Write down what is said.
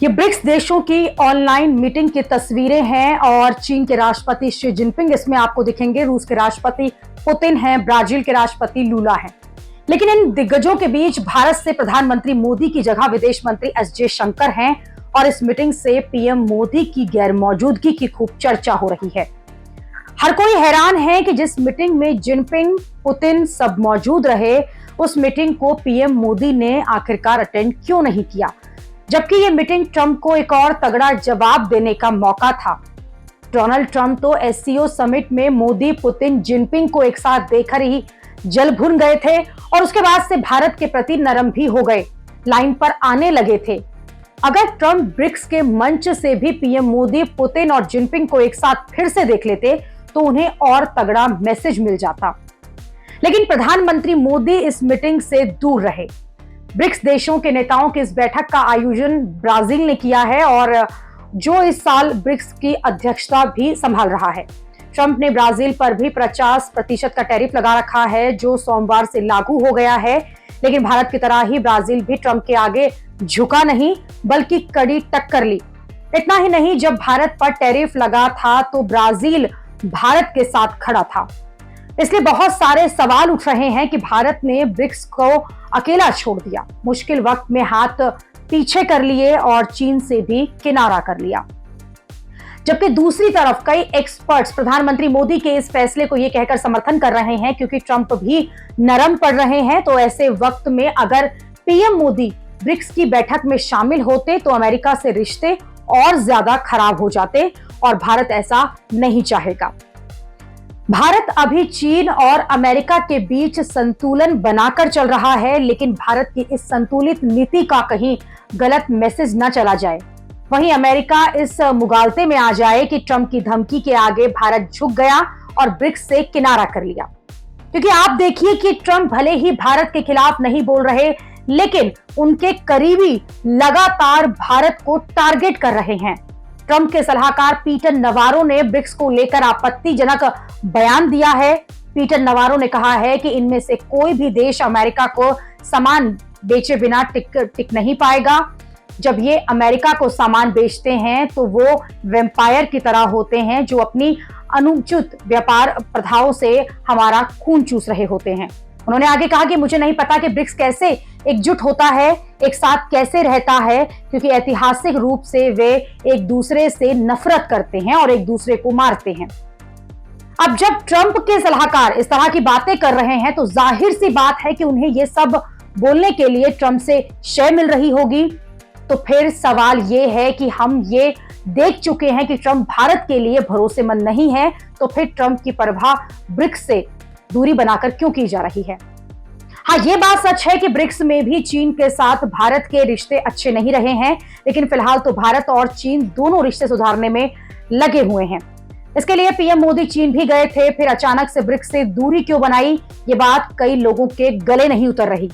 ये ब्रिक्स देशों की ऑनलाइन मीटिंग की तस्वीरें हैं और चीन के राष्ट्रपति शी जिनपिंग इसमें आपको दिखेंगे, रूस के राष्ट्रपति पुतिन हैं, ब्राजील के राष्ट्रपति लूला हैं। लेकिन इन दिग्गजों के बीच भारत से प्रधानमंत्री मोदी की जगह विदेश मंत्री एस जयशंकर हैं और इस मीटिंग से पीएम मोदी की गैर मौजूदगी की खूब चर्चा हो रही है। हर कोई हैरान है कि जिस मीटिंग में जिनपिंग, पुतिन सब मौजूद रहे, उस मीटिंग को पीएम मोदी ने आखिरकार अटेंड क्यों नहीं किया, जबकि यह मीटिंग ट्रंप को एक और तगड़ा जवाब देने का मौका था। डोनाल्ड ट्रंप तो एससीओ समिट में मोदी, पुतिन, जिनपिंग को एक साथ देखकर ही जल भुन गए थे और उसके बाद से भारत के प्रति नरम भी हो गए, लाइन पर आने लगे थे। अगर ट्रंप ब्रिक्स के मंच से भी पीएम मोदी, पुतिन और जिनपिंग को एक साथ फिर से देख लेते तो उन्हें और तगड़ा मैसेज मिल जाता। लेकिन प्रधानमंत्री मोदी इस मीटिंग से दूर रहे। ब्रिक्स देशों के नेताओं की इस बैठक का आयोजन ब्राजील ने किया है और जो इस साल ब्रिक्स की अध्यक्षता भी संभाल रहा है। ट्रंप ने ब्राजील पर भी 50% का टैरिफ लगा रखा है, जो सोमवार से लागू हो गया है। लेकिन भारत की तरह ही ब्राजील भी ट्रंप के आगे झुका नहीं, बल्कि कड़ी टक्कर ली। इतना ही नहीं, जब भारत पर टैरिफ लगा था तो ब्राजील भारत के साथ खड़ा था। इसलिए बहुत सारे सवाल उठ रहे हैं कि भारत ने ब्रिक्स को अकेला छोड़ दिया, मुश्किल वक्त में हाथ पीछे कर लिए और चीन से भी किनारा कर लिया। जबकि दूसरी तरफ कई एक्सपर्ट्स प्रधानमंत्री मोदी के इस फैसले को यह कहकर समर्थन कर रहे हैं क्योंकि ट्रंप भी नरम पड़ रहे हैं, तो ऐसे वक्त में अगर पीएम मोदी ब्रिक्स की बैठक में शामिल होते तो अमेरिका से रिश्ते और ज्यादा खराब हो जाते और भारत ऐसा नहीं चाहेगा। भारत अभी चीन और अमेरिका के बीच संतुलन बनाकर चल रहा है, लेकिन भारत की इस संतुलित नीति का कहीं गलत मैसेज न चला जाए। वहीं अमेरिका इस मुगालते में आ जाए कि ट्रंप की धमकी के आगे भारत झुक गया और ब्रिक्स से किनारा कर लिया। क्योंकि आप देखिए कि ट्रंप भले ही भारत के खिलाफ नहीं बोल रहे, लेकिन उनके करीबी लगातार भारत को टारगेट कर रहे हैं। ट्रंप के सलाहकार पीटर नवारो ने ब्रिक्स को लेकर आपत्तिजनक बयान दिया है। पीटर नवारो ने कहा है कि इनमें से कोई भी देश अमेरिका को सामान बेचे बिना टिक नहीं पाएगा। जब ये अमेरिका को सामान बेचते हैं तो वो वैम्पायर की तरह होते हैं जो अपनी अनुचित व्यापार प्रथाओं से हमारा खून चूस रहे होते हैं। उन्होंने आगे कहा कि मुझे नहीं पता कि ब्रिक्स कैसे एकजुट होता है, एक साथ कैसे रहता है, क्योंकि ऐतिहासिक रूप से वे एक दूसरे से नफरत करते हैं और एक दूसरे को मारते हैं। अब जब ट्रंप के सलाहकार इस तरह की बातें कर रहे हैं तो जाहिर सी बात है कि उन्हें यह सब बोलने के लिए ट्रंप से शय मिल रही होगी। तो फिर सवाल ये है कि हम ये देख चुके हैं कि ट्रंप भारत के लिए भरोसेमंद नहीं है, तो फिर ट्रंप की परवाह ब्रिक्स से दूरी बनाकर क्यों की जा रही है। हाँ, ये बात सच है कि ब्रिक्स में भी चीन के साथ भारत के रिश्ते अच्छे नहीं रहे हैं, लेकिन फिलहाल तो भारत और चीन दोनों रिश्ते सुधारने में लगे हुए हैं। इसके लिए पीएम मोदी चीन भी गए थे, फिर अचानक से ब्रिक्स से दूरी क्यों बनाई, ये बात कई लोगों के गले नहीं उतर रही।